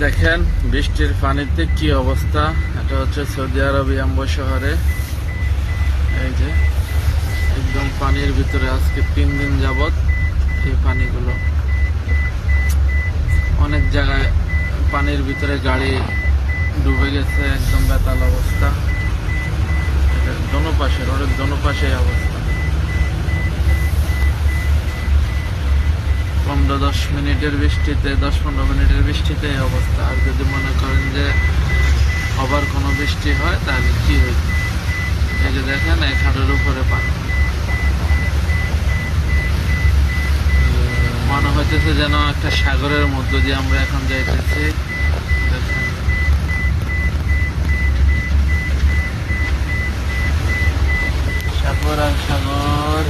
দেখেন বৃষ্টির পানিতে কি অবস্থা। এটা হচ্ছে সৌদি আরব ইয়াম্বো শহরে। এই যে একদম পানির ভিতরে আজকে 3 দিন যাবত এই পানিগুলো। অনেক জায়গায় পানির ভিতরে গাড়ি ডুবে গেছে, একদম বেতাল অবস্থা। দোনোপাশে রোডের দোনোপাশে অবস্থা। 15-10 মিনিটের বৃষ্টিতে, 10-15 মিনিটের বৃষ্টিতে এই অবস্থা। আর যদি মনে করেন যে আবার কোনো বৃষ্টি হয় তাহলে কি হইত। এই যে দেখেন 1 হাঁটুর উপরে পানি। মনে হইতেছে যেন একটা সাগরের মধ্য দিয়ে আমরা এখন যাইতেছি। দেখেন সাগর আর সাগর।